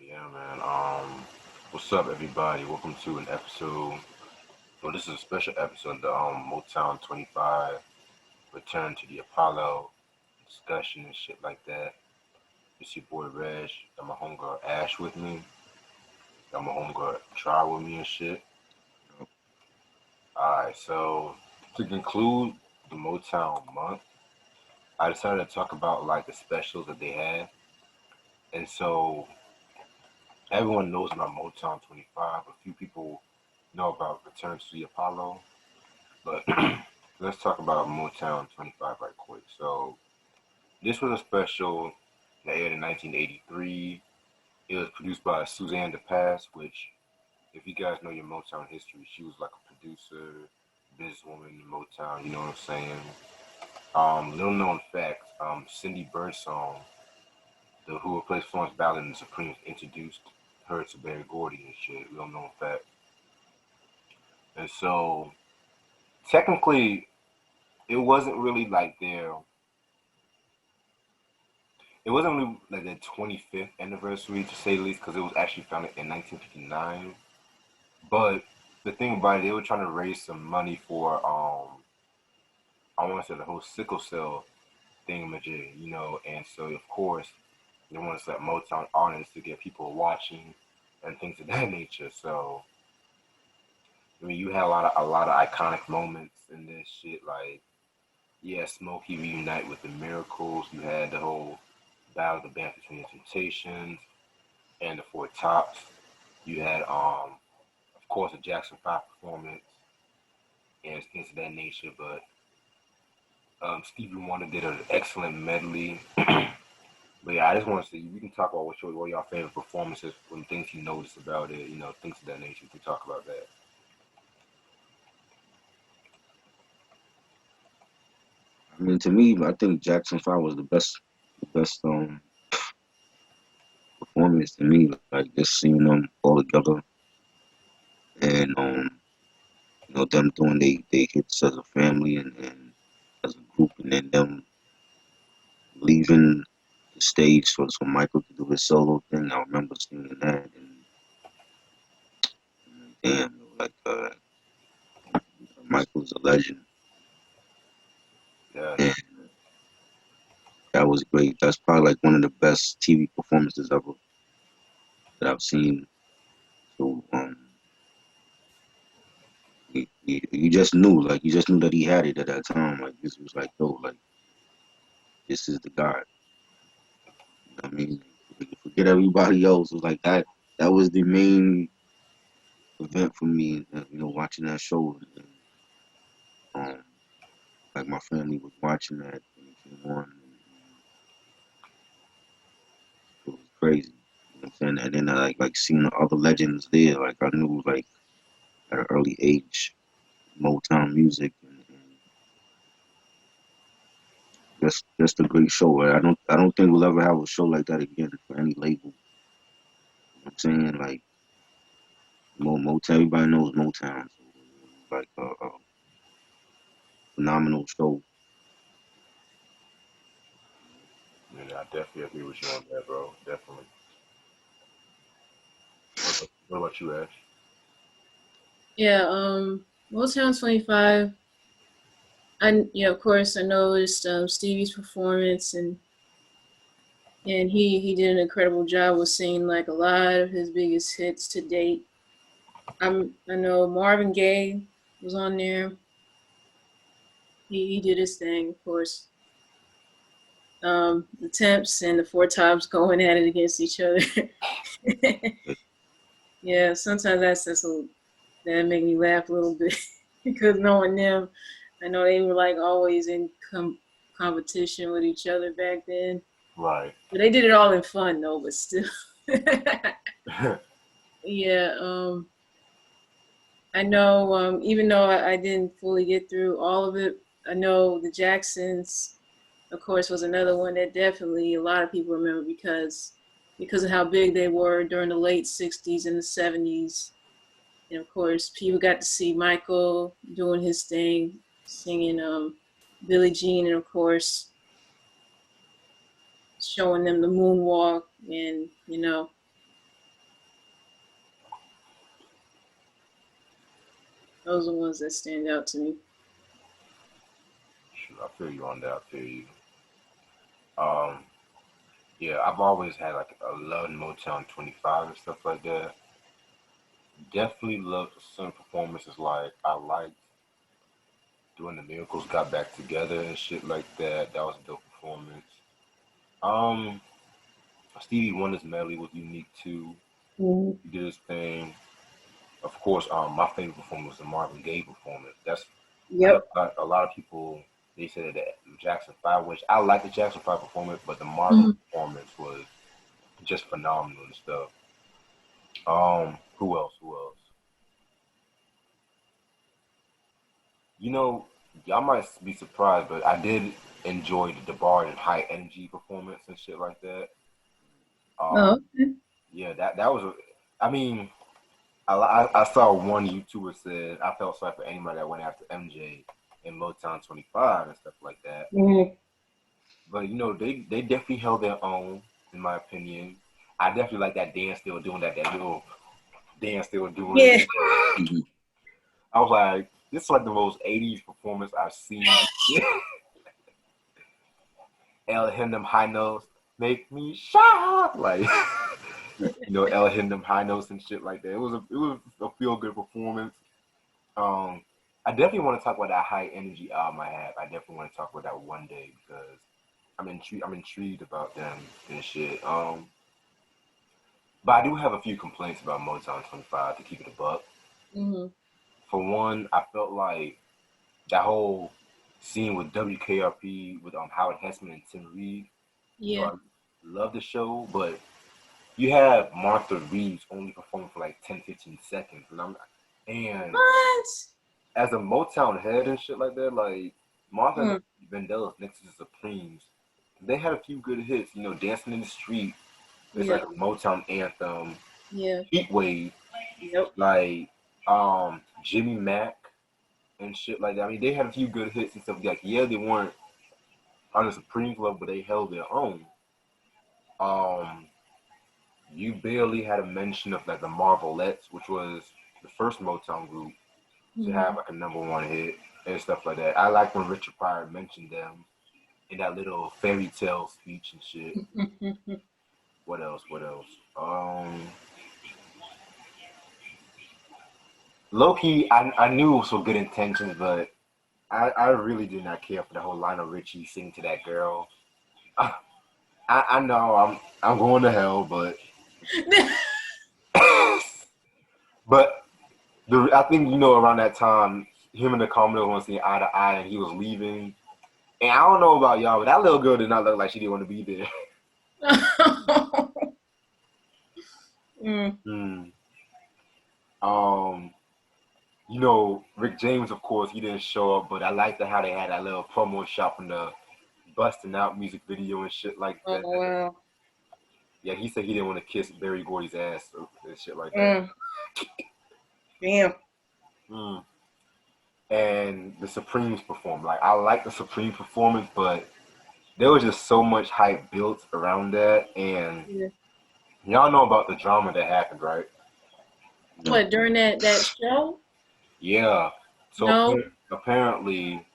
Yeah, man. What's up, everybody? Welcome to an episode. Well, this is a special episode, the Motown 25 Return to the Apollo discussion and shit like that. It's your boy Reg. Got my homegirl Ash with me. Got my homegirl Try with me and shit. Alright, so to conclude the Motown month, I decided to talk about like the specials that they had. And so everyone knows about Motown 25. A few people know about Return to the Apollo. But let's talk about Motown 25 right quick. So this was a special that aired in 1983. It was produced by Suzanne DePass, which, if you guys know your Motown history, she was like a producer, businesswoman in Motown. You know what I'm saying? Little known fact: Cindy Birdsong, the who replaced Florence Ballard in the Supremes, introduced her to Berry Gordy and shit. Little known fact. And so technically, it wasn't really like their it wasn't really like their 25th anniversary to say the least, because it was actually founded in 1959. But the thing about it, they were trying to raise some money for I want to say the whole sickle cell thingamajig, and so of course they wanted to select Motown artists to get people watching and things of that nature. So I mean, you had a lot of iconic moments in this shit, like yeah, Smokey reunite with the Miracles. You had the whole battle of the band between the Temptations and the Four Tops. You had, of course, the Jackson 5 performance and things of that nature. But Stevie Wonder did an excellent medley. But yeah, I just want to see, we can talk about what your favorite performances, when things you noticed about it, things of that nature. We can talk about that. I mean, to me, I think Jackson 5 was the best performance to me. Like just seeing them all together and them doing they hits as a family and as a group, and then them leaving the stage for Michael to do his solo thing. I remember seeing that, and I'm like, damn, Michael's a legend, Yes. and that was great. That's probably like one of the best TV performances ever that I've seen. So you just knew that he had it at that time. Like this was like, yo, like this is the guy. You know what I mean? Forget everybody else. It was like that. That was the main event for me. Watching that show. And, um, like my family was watching that when it came on. And it was crazy. You know what I'm saying? And then I like seeing the other legends there. Like I knew like at an early age Motown music and just a great show. I don't think we'll ever have a show like that again for any label. You know what I'm saying? Like Motown, everybody knows Motown. So it was like a phenomenal show. Yeah, I definitely agree with you on that, bro. Definitely. What about you, Ash? Yeah, Motown 25. Of course, I noticed Stevie's performance, and he did an incredible job with singing like a lot of his biggest hits to date. I know Marvin Gaye was on there. He did his thing, of course. The Temps and the Four Tops going at it against each other. Yeah, sometimes that make me laugh a little bit because knowing them, I know they were like always in competition with each other back then. Right. But they did it all in fun though, but still. Yeah, I know, even though I didn't fully get through all of it, I know the Jacksons, of course, was another one that definitely a lot of people remember because of how big they were during the late 60s and the 70s. And of course, people got to see Michael doing his thing, singing Billie Jean, and of course, showing them the moonwalk and, Those are the ones that stand out to me. Sure, I feel you on that. I feel you. Um, yeah, I've always had like a love Motown 25 and stuff like that. Definitely loved some performances like I liked doing the Miracles got back together and shit like that. That was a dope performance. Um, Stevie Wonder's medley was unique too. Mhm. He did his thing. Of course, my favorite performance was the Marvin Gaye performance. That's I know Yep. a lot of people they said that Jackson Five, which I like the Jackson Five performance, but the Marvin Mhm. performance was just phenomenal and stuff. Who else? Who else? You know, y'all might be surprised, but I did enjoy the DeBarge and High Energy performance and shit like that. Um, Oh, okay. yeah, that was. I mean, I saw one YouTuber said I felt sorry for anybody that went after MJ in Motown 25 and stuff like that. Mhm. But you know, they definitely held their own, in my opinion. I definitely like that dance they were doing, that little dance they were doing. Yeah. Mhm. I was like, this is like the most 80s performance I've seen. El hitting them high notes, make me shout, like El hitting them high notes and shit like that. It was a feel good performance. Um, I definitely want to talk about that high energy album I have. I definitely want to talk about that one day because I'm intrigued about them and shit. But I do have a few complaints about Motown 25 to keep it a buck. Mhm. For one, I felt like that whole scene with WKRP with Howard Hessman and Tim Reed. You know, Yeah. I love the show, but you have Martha Reeves only performing for like 10, 15 seconds. And What? as a Motown head and shit like that, like Martha and Mm. the Vandellas next to the Supremes, they had a few good hits. Dancing in the Street. It's Yeah. like a Motown anthem. Yeah. Heat Wave, Yep. like Jimmy Mack and shit like that. I mean, they had a few good hits and stuff. Like, yeah, they weren't on the Supremes level, but they held their own. Um, you barely had a mention of like the Marvelettes, which was the first Motown group to have Mhm. like a number one hit and stuff like that. I like when Richard Pryor mentioned them in that little fairy tale speech and shit. What else? What else? Low key, I knew it was for good intentions, but I really did not care for the whole Lionel Richie singing to that girl. I know I'm going to hell, but but I think around that time, him and the Commodore want to see eye to eye, and he was leaving. And I don't know about y'all, but that little girl did not look like she didn't want to be there. Mm. Hmm. Um, Rick James, of course, he didn't show up, but I liked how they had that little promo shot from the busting out music video and shit like Oh that. wow. Yeah, he said he didn't want to kiss Barry Gordy's ass and shit like that. Mm. Damn. Mm. And the Supremes performed. Like, I like the Supreme performance, but there was just so much hype built around that. And Yeah. y'all know about the drama that happened, right? No. What during that show? Yeah. So No. apparently,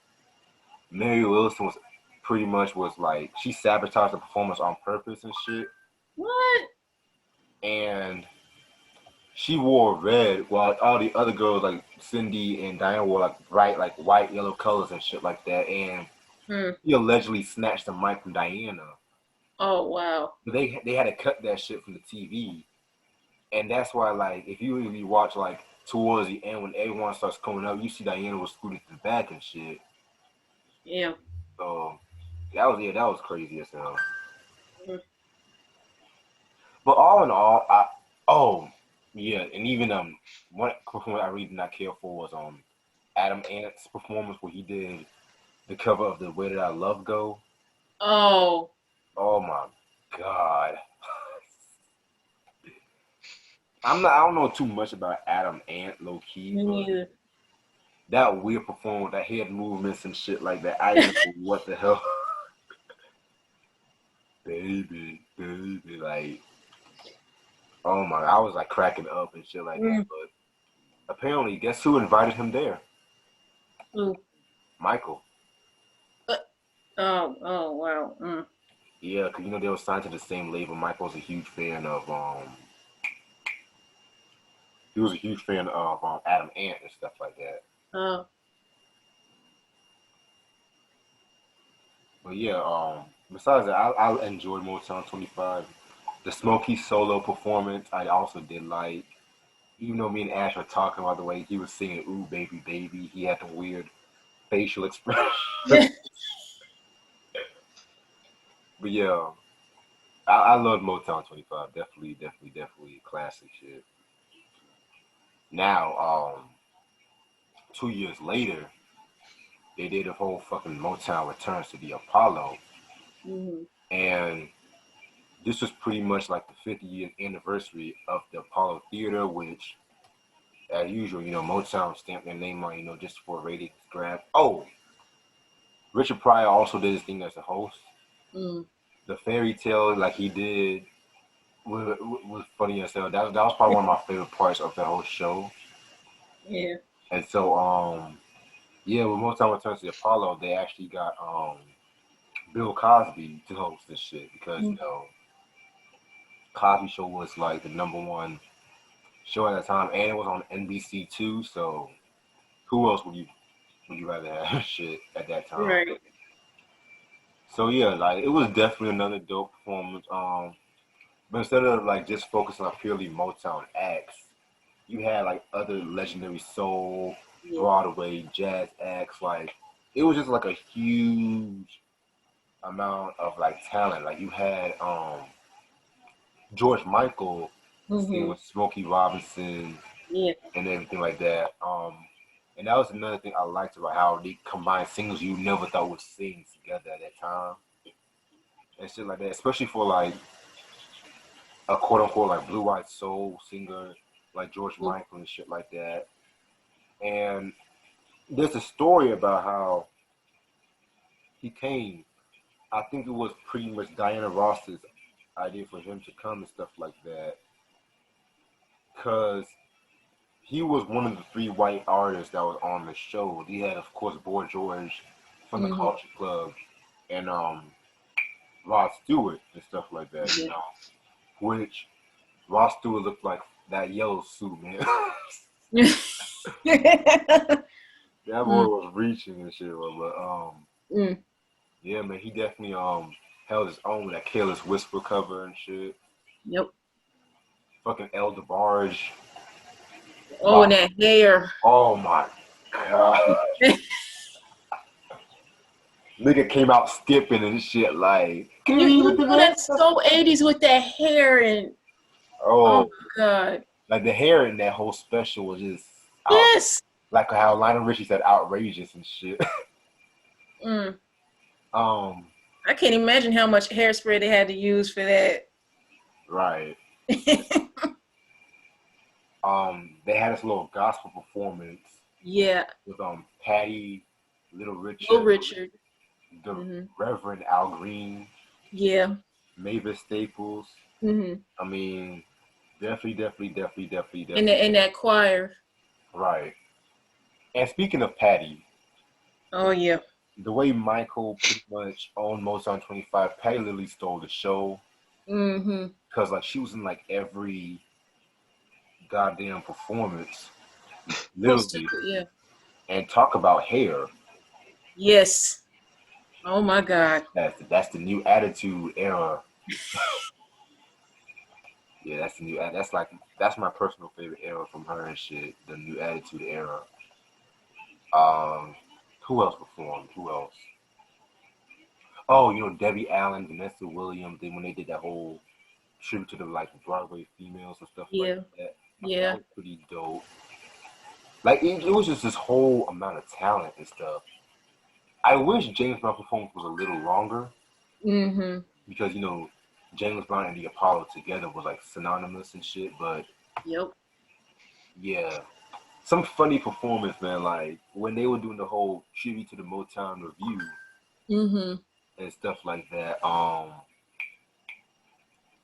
Mary Wilson was pretty much was like she sabotaged the performance on purpose and shit. What? And she wore red while all the other girls like Cindy and Diane wore like bright like white, yellow colors and shit like that. And Hmm. he allegedly snatched the mic from Diana. Oh wow. But they had to cut that shit from the TV. And that's why like if you really watch like towards the end when everyone starts coming up, you see Diana was scooted to the back and shit. Yeah. So that was crazy as hell. Mm. But all in all, oh yeah, and even one performance I really did not care for was Adam Ant's performance where he did the cover of the Where Did I Love Go. Oh. Oh my god. I don't know too much about Adam Ant low key, Me but neither. that weird performance, that head movements and shit like that, I didn't know what the hell. Baby, like oh my, I was like cracking up and shit like that. Mm. But Apparently, guess who invited him there? Ooh. Michael. Uh, oh, wow. Yeah, because they were signed to the same label. Michael's a huge fan of he was a huge fan of Adam Ant and stuff like that. Oh, But yeah, besides that, I enjoyed Motown 25. The Smokey solo performance, I also did like. Even though me and Ash were talking about the way he was singing "Ooh Baby Baby," he had the weird facial expression. yeah. But yeah, I love Motown 25. Definitely, definitely, definitely classic shit. Now, 2 years later, they did a whole fucking Motown Returns to the Apollo, hmm and this was pretty much like the 50th anniversary of the Apollo Theater, which, as usual, Motown stamped their name on, just for a ratings grab. Oh, Richard Pryor also did his thing as a host. Mm. The fairy tale, like he did, was funny as hell. That was probably one of my favorite parts of the whole show. Yeah. And so, yeah, when Motown Returns to the Apollo, they actually got Bill Cosby to host this shit because Mm. Cosby Show was like the number one show at the time, and it was on NBC too. So who else would you rather have shit at that time? Right. So yeah, like it was definitely another dope performance. But instead of like just focusing on purely Motown acts, you had like other legendary soul, Yeah. Broadway, jazz acts. Like it was just like a huge amount of like talent. Like you had George Michael singing hmm with Smokey Robinson Yeah. and everything like that. And that was another thing I liked about how they combined singers you never thought would sing together at that time and shit like that. Especially for like a quote unquote like blue eyed soul singer like George Mm. Michael and shit like that. And there's a story about how he came. I think it was pretty much Diana Ross's idea for him to come and stuff like that. Cause he was one of the three white artists that was on the show. He had, of course, Boy George from the hmm Culture Club and Rod Stewart and stuff like that. Yeah. Which Rod Stewart looked like that yellow suit, man. That boy mm. was reaching and shit, but Mm. yeah, man, he definitely held his own with that Careless Whisper cover and shit. Yep. Fucking El DeBarge. Oh, Wow. and that hair. Oh my god. Nigga came out skipping and shit like, can you You leave it know to me? that's so 80s with that hair and oh Oh, my god. like the hair in that whole special was just out. Yes. Like how Lionel Richie said, outrageous and shit. Mm. um, I can't imagine how much hairspray they had to use for that. right. They had this little gospel performance Yeah. with Patty, Little Little Richard, Richard. the hmm Reverend Al Green, Yeah. Mavis Staples. hmm I mean, definitely, definitely, definitely, definitely, And definitely. that choir. Right. And speaking of Patty, Oh yeah. the way Michael pretty much owned Motown 25, Patty literally stole the show hmm because like she was in like every goddamn performance, Close to literally. it. Yeah. And talk about hair. Yes. Oh my god. That's the new attitude era. Yeah, that's the new. That's my personal favorite era from her and shit. The new attitude era. Um, who else performed? Who else? Oh, Debbie Allen, Vanessa Williams. Then when they did that whole tribute to the like Broadway females and stuff like Yeah. that, that Yeah. was pretty dope. Like it was just this whole amount of talent and stuff. I wish James Brown performance was a little longer hmm because James Brown and the Apollo together was like synonymous and shit. But Yep. yeah, some funny performance, man. Like when they were doing the whole tribute to the Motown review hmm and stuff like that.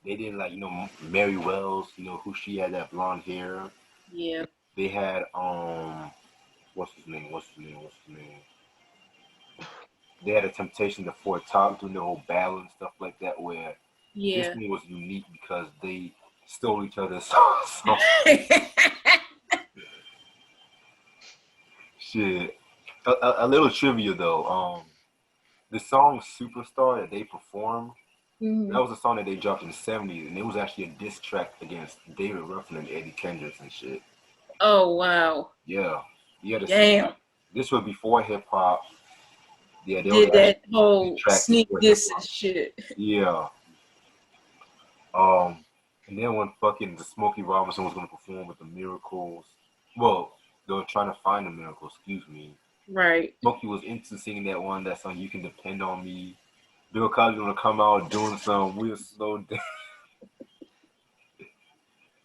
They did like Mary Wells, who she had that blonde hair. Yeah. They had what's his name? What's his name? What's his name? They had a Temptation to Four Top doing the whole battle and stuff like that. Where this Yeah. one was unique because they stole each other's songs. Shit. A little trivia though. The song "Superstar" that they performed, that Mhm. was a song that they dropped in the '70s, and it was actually a diss track against David Ruffin and Eddie Kendricks and shit. Oh wow. Yeah, yeah. Damn. This was before hip hop. Yeah, there was Did that actually diss whole tracks sneak before hip diss and hop. shit. Yeah. Um, and then when fucking the Smokey Robinson was gonna perform with the Miracles, well, they were trying to find the Miracles. Excuse me. Right. Smokey was into singing that song "You Can Depend on Me." Bill Cosby gonna come out doing some weird slow dance.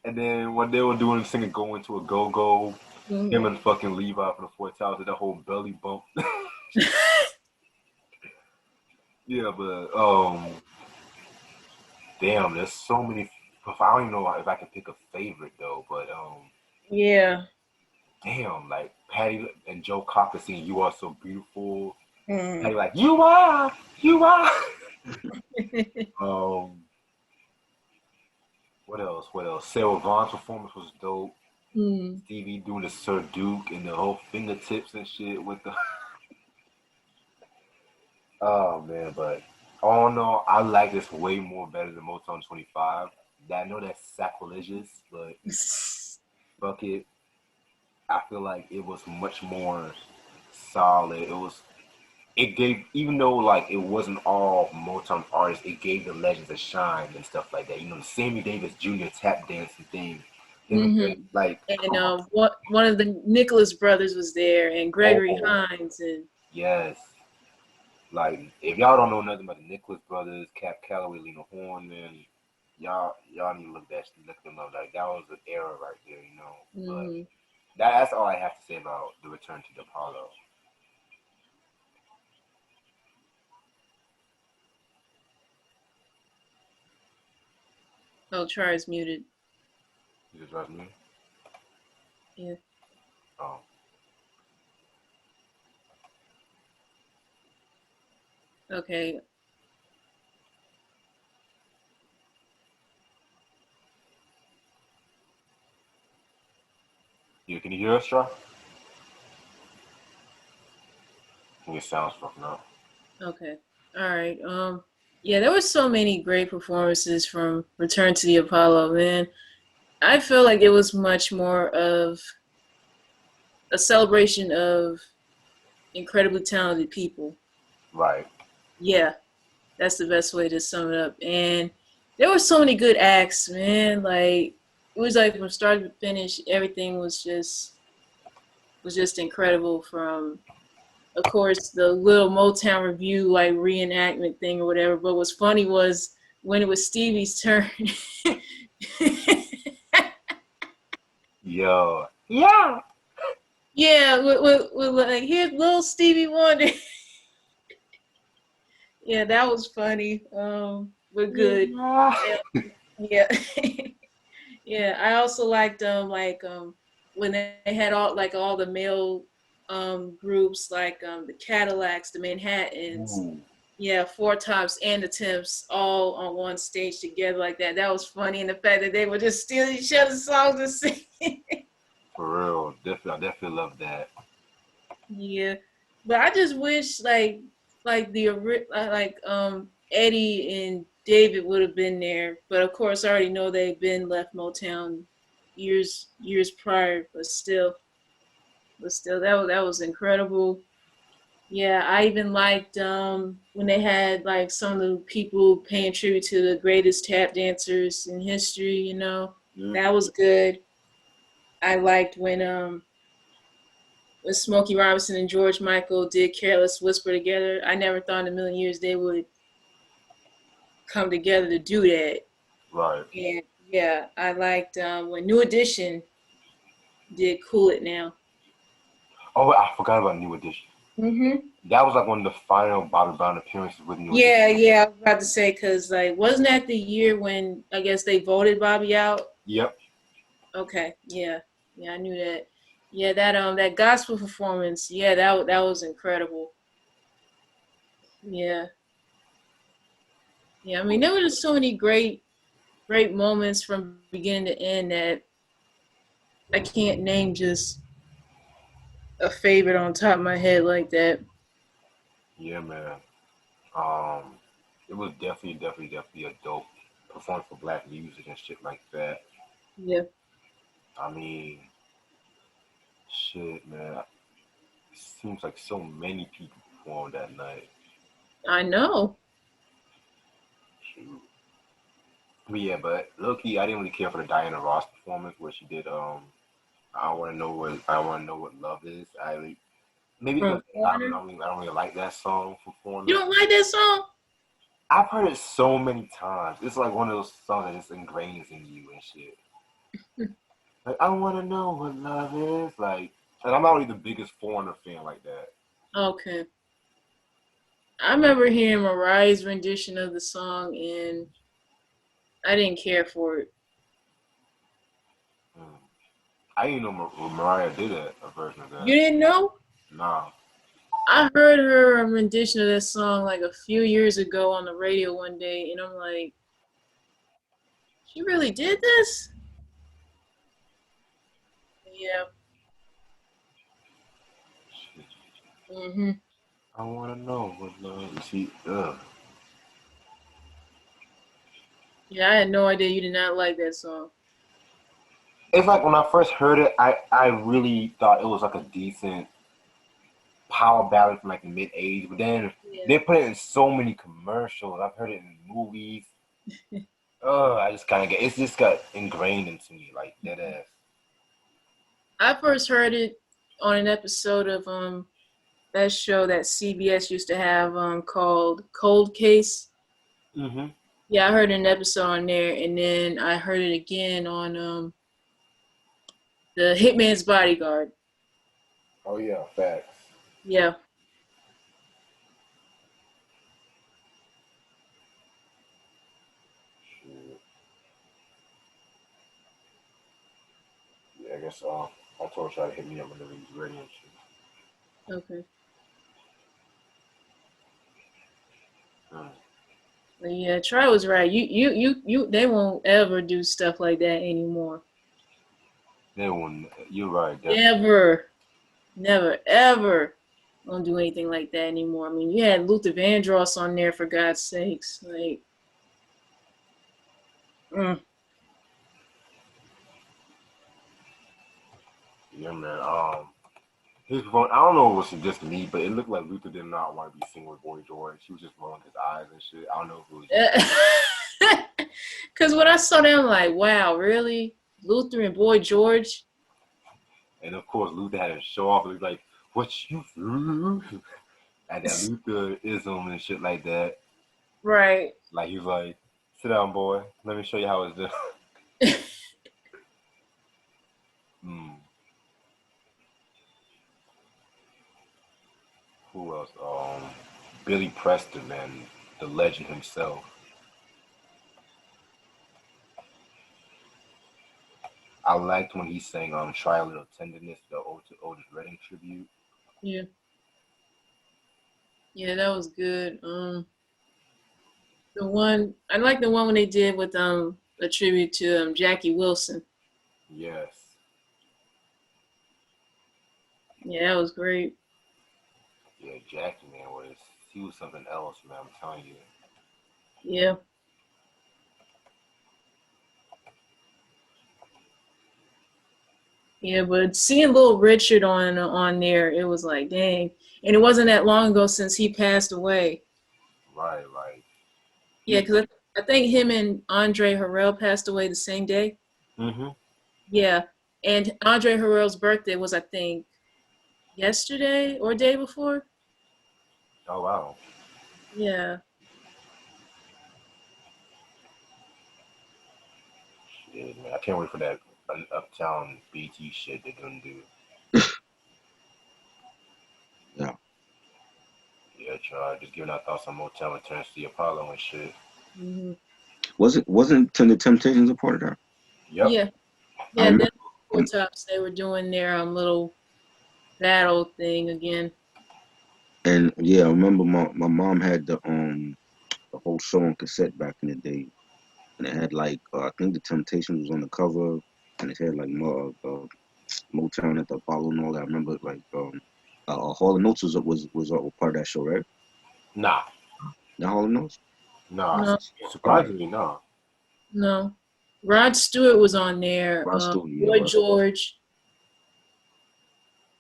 And then when they were doing singing "Go Into a Go Go," him Mhm. and fucking Levi from the Four Towers did that whole belly bump. Yeah, but damn, there's so many. I don't even know if I can pick a favorite though, but Yeah. damn, like Patty and Joe Cocker singing "You Are So Beautiful." Mm. Patty like you are. Um, what else? What else? Sarah Vaughn's performance was dope. Mm. Stevie doing the Sir Duke and the whole fingertips and shit with the. Oh man, but all in all, I like this way more better than Motown 25. I know that's sacrilegious, but fuck it. I feel like it was much more solid. It gave, even though like it wasn't all Motown artists, it gave the legends a shine and stuff like that. You know, the Sammy Davis Jr. tap dancing thing. Him and Hmm. like, And come on. what one of the Nicholas brothers was there, and Gregory Oh Hines, and yes. Like if y'all don't know nothing about the Nicholas brothers, Cap Calloway, Lena Horne, then y'all need to look them up. Like that was an era right there, you know. But hmm. that's all I have to say about the Return to the Apollo. Oh, Char's muted. You just trust me? Yeah. Oh, Okay. yeah. Can you hear us, Shaw? I think it sounds fucking up. Okay. All right. Yeah, there were so many great performances from Return to the Apollo, man. I feel like it was much more of a celebration of incredibly talented people. Right. Yeah, that's the best way to sum it up. And there were so many good acts, man. Like it was like from start to finish, everything was just incredible. From of course the little Motown review like reenactment thing or whatever. But what's funny was when it was Stevie's turn. Yo. Yeah. Yeah, with like here's little Stevie Wonder. Yeah, that was funny. But good. Yeah. Yeah. Yeah, I also liked when they had all the male groups like the Cadillacs, the Manhattans, Ooh, yeah, Four Tops and the Temps all on one stage together like that. That was funny, and the fact that they would just steal each other's songs and sing. for real. Definitely, I definitely love that. Yeah, but I just wish Eddie and David would have been there. But of course, I already know they've been left Motown years prior. But still, that was incredible. Yeah, I even liked when they had like some of the people paying tribute to the greatest tap dancers in history. That was good. I liked when Smokey Robinson and George Michael did Careless Whisper together. I never thought in a million years they would come together to do that. Right. And yeah, I liked when New Edition did Cool It Now. Oh, I forgot about New Edition. Hmm. That was like one of the final Bobby Brown appearances with New Edition. Yeah, I was about to say, because like, wasn't that the year when I guess they voted Bobby out? Yep. Okay, yeah. Yeah, I knew that. Yeah, that gospel performance. Yeah, that was incredible. Yeah, yeah. I mean, there were just so many great moments from beginning to end that I can't name just a favorite on top of my head like that. Yeah, man. Um, it was definitely a dope performance for black music and shit like that. Yeah, I mean, shit, man. It seems like so many people performed that night. I know. Shoot. But yeah, but low key, I didn't really care for the Diana Ross performance where she did I want to know what love is. Maybe because From Foreigner. I don't really like that song from You Foreigner. don't like that song? I've heard it so many times. It's like one of those songs that just ingrains in you and shit. Like I want to know what love is. Like, and I'm not really the biggest Foreigner fan like that. Okay. I remember hearing Mariah's rendition of the song, and I didn't care for it. Mm. I didn't know Mariah did a version of You that. didn't know? Nah. I heard her rendition of that song like a few years ago on the radio one day, and I'm like, she really did this? Yeah. Shit. Mhm. I want to know what love is. See, ugh. Yeah, I had no idea you did not like that song. It's like when I first heard it, I really thought it was like a decent power ballad from like the mid '80s, but then Yeah. they put it in so many commercials. I've heard it in movies. I just kind of get it's just got ingrained into me like that ass. I first heard it on an episode of that show that CBS used to have called Cold Case. Mm-hmm. Yeah, I heard an episode on there, and then I heard it again on the Hitman's Bodyguard. Oh yeah, facts. Yeah. Shit. Yeah, I guess I told y'all to hit me up whenever he's ready and shit. Okay. Mm. But yeah, Try was right. You. They won't ever do stuff like that anymore. That one, you're right, definitely. Never, never, ever won't do anything like that anymore. I mean, you had Luther Vandross on there for God's sakes. Like, mm, Yeah, man. His phone, I don't know if it was just me, but it looked like Luther did not want to be singing with Boy George. He was just rolling his eyes and shit. I don't know if it was just me. because when I saw them, I'm like, wow, really? Luther and Boy George? And of course, Luther had to show off. He was like, "What you do?" And that Lutherism and shit like that. Right. Like he was like, "Sit down, boy. Let me show you how it's done." Hmm. Who else? Billy Preston, man, the legend himself. I liked when he sang "Try a Little Tenderness," the Otis Redding tribute. Yeah. Yeah, that was good. The one I like the one when they did with a tribute to Jackie Wilson. Yes. Yeah, that was great. Yeah, Jackie, man, he was something else, man. I'm telling you. Yeah. Yeah, but seeing Little Richard on there, it was like, dang. And it wasn't that long ago since he passed away. Right, right. Yeah, He. because I think him and Andre Harrell passed away the same day. Mm-hmm. Yeah, and Andre Harrell's birthday was, I think, yesterday or day before. Oh wow. Yeah. Shit, man. I can't wait for that Uptown BT shit they're gonna do. Yeah. Yeah, try just giving our thoughts on Motown returns to the Apollo and shit. Hmm. Wasn't the Temptations a part of that? Yep. Yeah. I Yeah. remember. Four Tops, they were doing their little battle thing again. And yeah, I remember my mom had the whole show on cassette back in the day, and it had like I think the Temptations was on the cover, and it had like more Motown at the Apollo and all that. I remember like Hall and Notes was a part of that show, right? Nah, The Hall and Notes. nah. No, Okay. Surprisingly, no. no. Rod Stewart was on there. Rod Stewart, yeah, Boy Rod Stewart. George.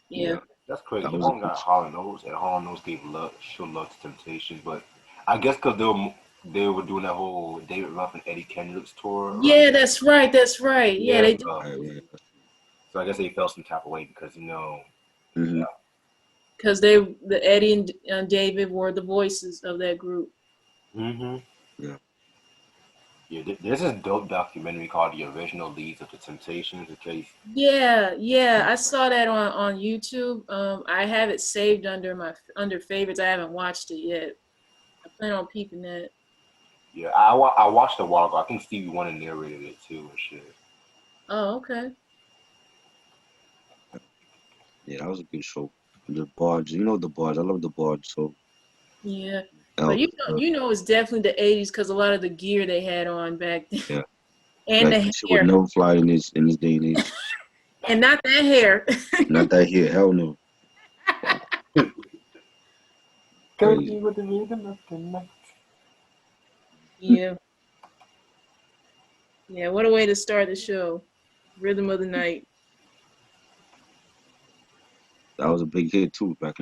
Yeah. Yeah, That's crazy. that They was a all good got show. Hall and Oates, and Hall and Oates gave love, show love to Temptations, but I guess because they were doing that whole David Ruff and Eddie Kendricks tour around. Yeah, that's right. That's right. Yeah, Yeah, they do. Right, yeah, so I guess they felt some type of way because hmm Because the Eddie and David were the voices of that group. hmm yeah. yeah. There's this dope documentary called "The Original Leads of the Temptations." In case, Yeah, yeah. I saw that on YouTube. I have it saved under favorites. I haven't watched it yet. I plan on peeping that. yeah, I watched it a while ago. I think Stevie Wonder narrated it too and shit. Oh, okay. Yeah, that was a good show. The Barge, you know the Barge. I love the Barge. So Yeah. But uh, it's definitely the 80s because a lot of the gear they had on back then. yeah, And that the shit would hair. never fly in this day and age. And not that hair. Not that here, hell no. Cozy Crazy. with the rhythm of the night. Yeah. Yeah, what a way to start the show. Rhythm of the night. That was a big hit too back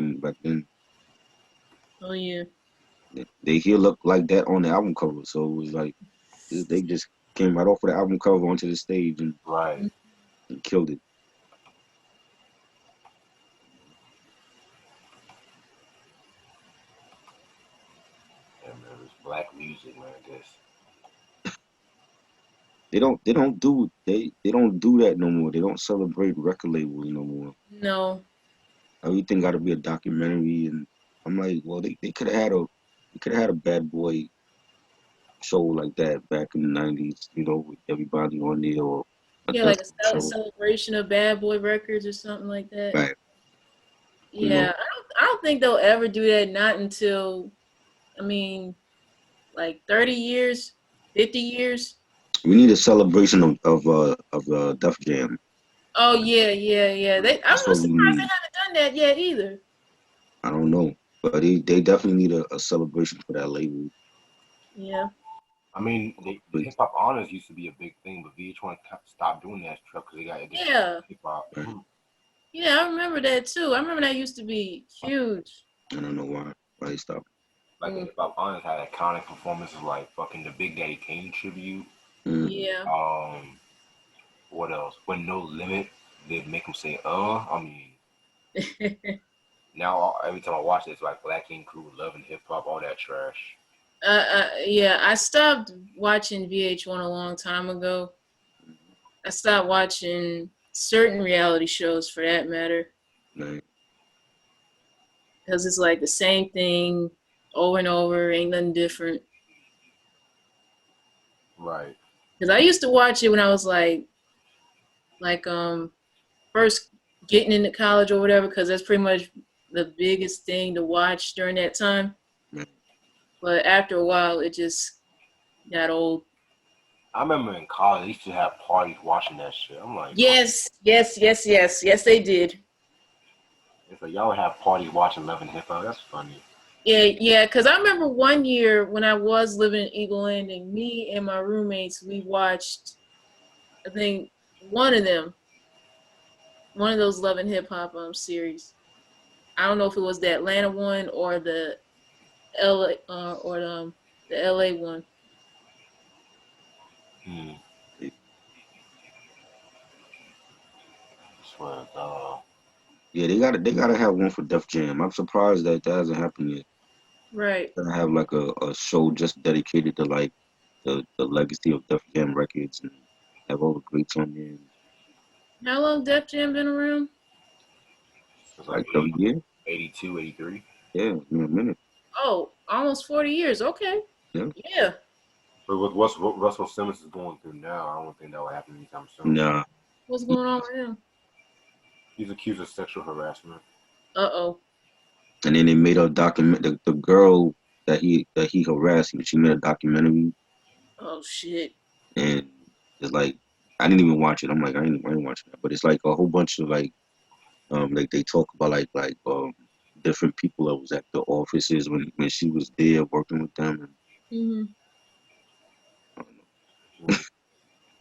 then. Oh yeah. They here look like that on the album cover, so it was like they just came right off of the album cover onto the stage Right. and killed it. Yeah, man, it was black music, man. I guess. They don't do that no more. They don't celebrate record labels no more. No. Everything got to be a documentary, and I'm like, well, they could have had a Bad Boy show like that back in the '90s, with everybody on there, or a Yeah, like Dusty a show, celebration of Bad Boy Records or something like that. right? You Yeah, know, I don't think they'll ever do that. Not until, I mean, like 30 years, 50 years. we need a celebration of Def Jam. Oh yeah, yeah, yeah. I'm That's what we surprised they need. haven't done that yet either. I don't know, but they definitely need a celebration for that label. Yeah. I mean, the But, hip hop honors used to be a big thing, but VH1 stopped doing that stuff because they got addicted to Yeah. hip hop. right, Yeah, I remember that too. I remember that used to be huge. I don't know why they stopped. Like the Mm, hip hop honors had iconic performances like fucking the Big Daddy Kane tribute. Mm. yeah. What else? When No Limit, they'd make them say, I mean, now every time I watch it, it's like Black King Crew, Love and Hip Hop, all that trash. Yeah, I stopped watching VH1 a long time ago. I stopped watching certain reality shows for that matter Right. because it's like the same thing over and over, ain't nothing different. Right. Because I used to watch it when I was like first getting into college or whatever, because that's pretty much the biggest thing to watch during that time. Right. But after a while, it just got old. I remember in college, they used to have parties watching that shit. I'm like, Yes, yes, yes, yes, yes, they did. it's like y'all would have parties watching Love and Hip Hop. That's funny. Yeah, yeah, because I remember one year when I was living in Eagle Landing, me and my roommates, we watched, I think, one of them, one of those Love and Hip Hop series. I don't know if it was the Atlanta one or the LA the LA one. Hmm. I swear to God. Yeah, they gotta have one for Def Jam. I'm surprised that hasn't happened yet. Right. Gotta have like a show just dedicated to like the legacy of Def Jam records and have all the greats on there. How long Def Jam been around? It's like Like 30 years? 82, 83. Yeah, it's been a minute. Oh, almost 40 years. Okay. Yeah. Yeah. But with what Russell Simmons is going through now, I don't think that will happen anytime soon. Nah, What's going on with him? He's accused of sexual harassment. Uh-oh. And then they made a document. The girl that he harassed, she made a documentary, Oh shit. and it's like I didn't even watch it. I'm like I ain't watching that, but it's like a whole bunch of like they talk about different people that was at the offices when she was there working with them. And Hmm. I don't know. Mm.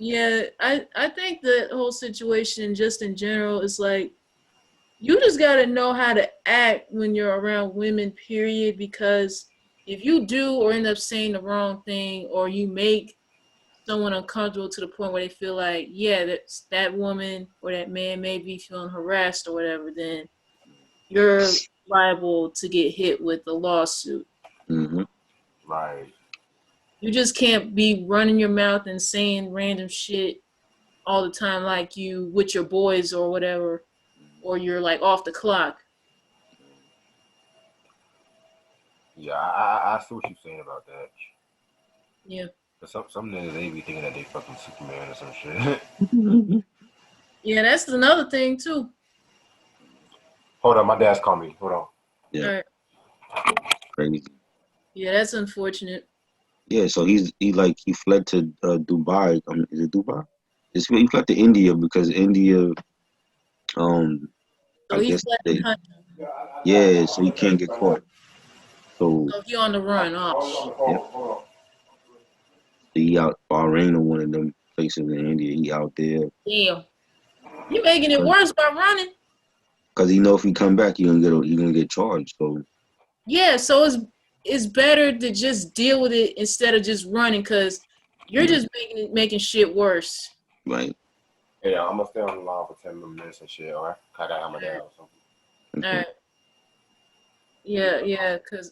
Yeah, I think the whole situation just in general is like you just got to know how to act when you're around women, period, because if you do or end up saying the wrong thing or you make someone uncomfortable to the point where they feel like, yeah, that woman or that man may be feeling harassed or whatever, then you're liable to get hit with a lawsuit. Mm-hmm. Right. You just can't be running your mouth and saying random shit all the time like you with your boys or whatever, or you're like off the clock. Yeah, I see what you're saying about that. Yeah. But some niggas they be thinking that they fucking Superman or some shit. Yeah, that's another thing too. Hold on, my dad's calling me. Hold on. Yeah, All right. crazy. Yeah, that's unfortunate. Yeah, so he fled to Dubai. Is it Dubai? He fled to India because India, um, So I he guess fled the they, country. yeah, so he can't get caught. So So he on the run. Oh yeah, he out Bahrain or one of them places in India. He out there damn. You making it worse by running. because he know if he come back, he gonna get charged. So Yeah, so it's better to just deal with it instead of just running because you're yeah, just making shit worse. right. Yeah, I'm gonna stay on the line for 10 minutes and shit. All right, I gotta have my dad or something. All Okay. right.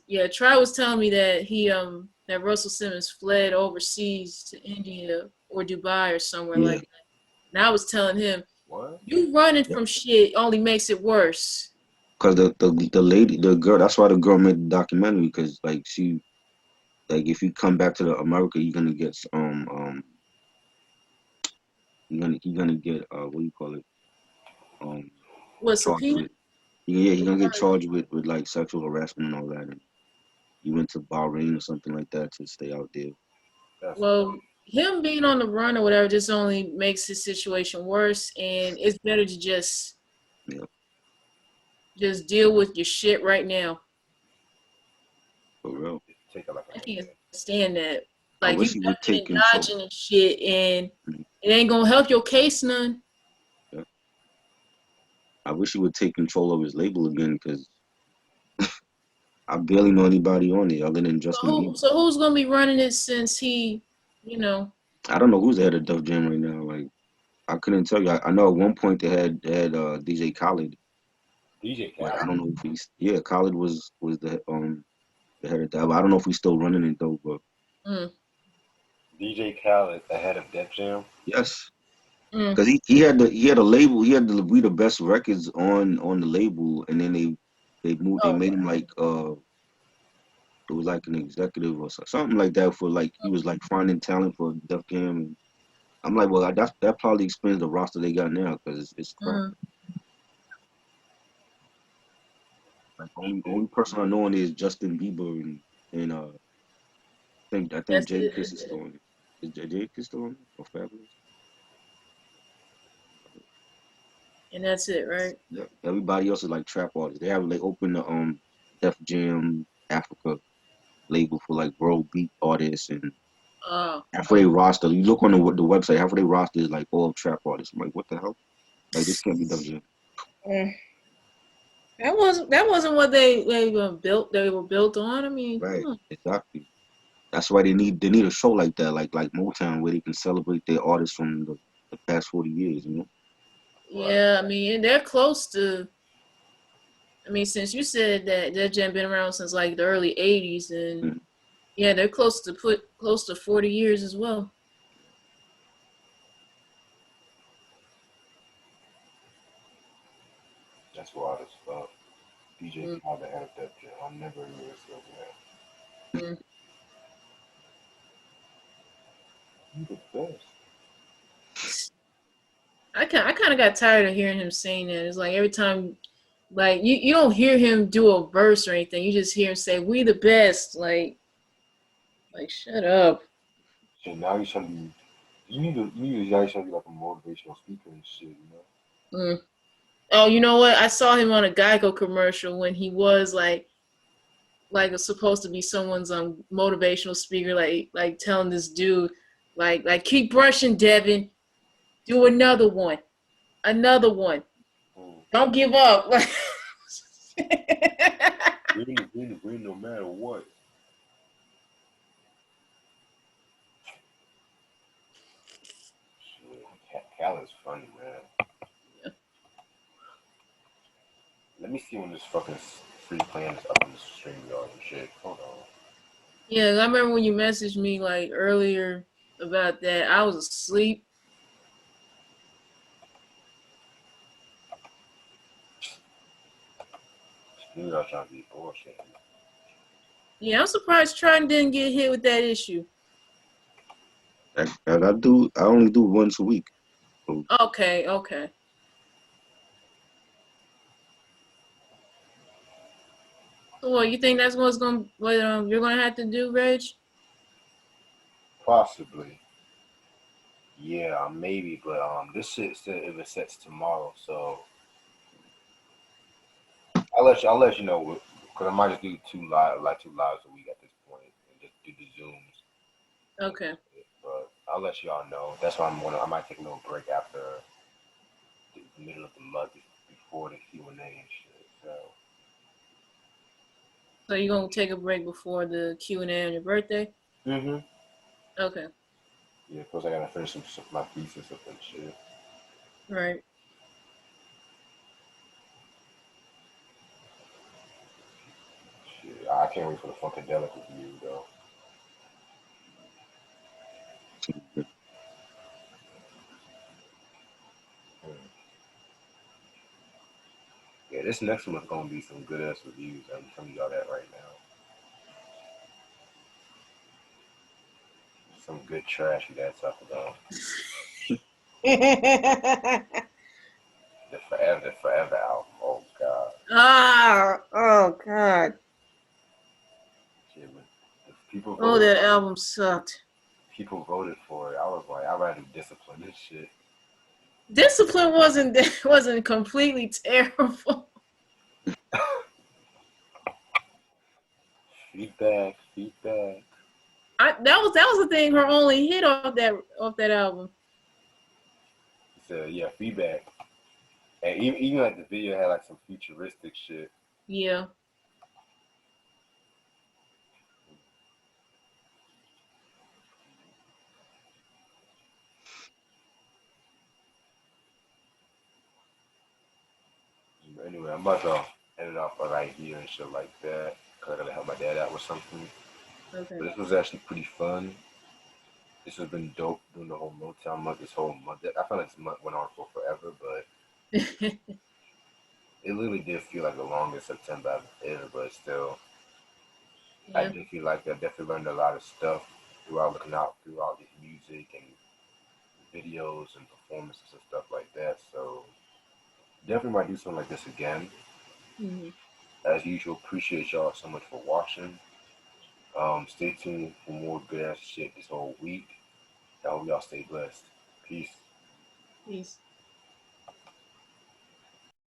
Yeah, Try was telling me that that Russell Simmons fled overseas to India or Dubai or somewhere Yeah. like that. And I was telling him, What? you running Yep. from shit only makes it worse. Because the lady, the girl, that's why the girl made the documentary. Because if you come back to America, you're gonna get you're gonna get what do you call it um What, charged subpoena? with yeah, you're gonna get charged with like sexual harassment and all that. And you went to Bahrain or something like that to stay out there. That's Well, him being on the run or whatever just only makes his situation worse, and it's better to Yeah, just deal with your shit right now. for real. take it like I a can't man. stand that. I Like you wish he would ducking take and control. dodging and shit, and Mm, it ain't gonna help your case none. yeah. I wish he would take control of his label again because I barely know anybody on it other than Justin Bieber. So who's gonna be running it since he, you know? I don't know who's the head of Def Jam right now. Like I couldn't tell you. I know at one point they had DJ Khaled, DJ but I Khaled. don't know if Khaled was the head of that. But I don't know if he's still running it though. But Mm, DJ Khaled ahead of Def Jam. yes, mm. because he had a label. He had to be the best records on the label, and then they Oh, made him like it was like an executive or something like that for like he was like finding talent for Def Jam. And I'm like, well, that probably explains the roster they got now because it's crap. mm. Like only person I know on it is Justin Bieber and I think That's Jadakiss is it. still on it. Is Jadakiss still on it or Fabulous? And that's it, right? Yeah. Everybody else is like trap artists. They open the Def Jam Africa label for like world beat artists and Oh, half of their roster. You look on the website, half of their roster is like all trap artists. I'm like, what the hell? Like this can't be Def Jam. mm. That wasn't what they were built. They were built on. I mean, come Right. on. Exactly. That's why they need a show like that, like Motown, where they can celebrate their artists from the past 40 years. You know. Right. Yeah, I mean, and they're close to. I mean, since you said that Jam been around since like the early '80s, and Mm. yeah, they're close to 40 years as well. That's wild as fuck. DJ Mm, Khaled ahead of Def Jam. I never knew this was that. mm. You the best. I kind of got tired of hearing him saying that. It's like every time, like you don't hear him do a verse or anything. You just hear him say, "We the best." Like shut up. So now he's trying to be. You need to guys trying to be like a motivational speaker and shit. Mm. Oh, you know what? I saw him on a Geico commercial when he was like supposed to be someone's motivational speaker, like telling this dude, like keep brushing, Devin. Do another one. Mm. Don't give up. Like, Win no matter what. Shit, Cal is funny, man. Let me see when this fucking free plan is up in the stream yard and shit. Hold on. yeah, I remember when you messaged me like earlier about that. I was asleep. Stream yard trying to be bullshit. Yeah, I'm surprised Tron didn't get hit with that issue. I only do once a week. So Okay. So what you think that's what you're gonna have to do, Reg? Possibly. Yeah, maybe, but this shit said it resets tomorrow, so I'll let you know because I might just do two lives a week at this point and just do the zooms. Okay. But I'll let y'all know. That's why I might take a little break after the middle of the month before the Q&A and shit. So So you're gonna take a break before the Q&A on your birthday? mhm. Okay. Yeah, of course I gotta finish my thesis up and shit. Right. Shit, I can't wait for the Funkadelic review though. Mm. Yeah, this next one's gonna be some good ass reviews. I'm telling y'all that right now. Some good trash you gotta talk about. The Forever album. Oh god. Oh God. Shit, when the people Oh, voted that for it. album sucked. People voted for it. I was like, I'd rather do discipline this shit. Discipline wasn't completely terrible. Feedback. That was the thing. Her only hit off that album. So yeah, feedback. And even like the video had like some futuristic shit. Yeah. Anyway, I'm about to end it off right here and shit like that. Cause I gotta help my dad out with something. Okay. But this was actually pretty fun. This has been dope doing the whole Motown month. This whole month. I felt like this month went on for forever, but it literally did feel like the longest September I've ever. But still, I Yeah. did feel like I definitely learned a lot of stuff throughout looking out throughout this music and videos and performances and stuff like that. So definitely might do something like this again. Hmm. As usual, appreciate y'all so much for watching. Stay tuned for more good ass shit this whole week. I hope y'all stay blessed. Peace. Peace.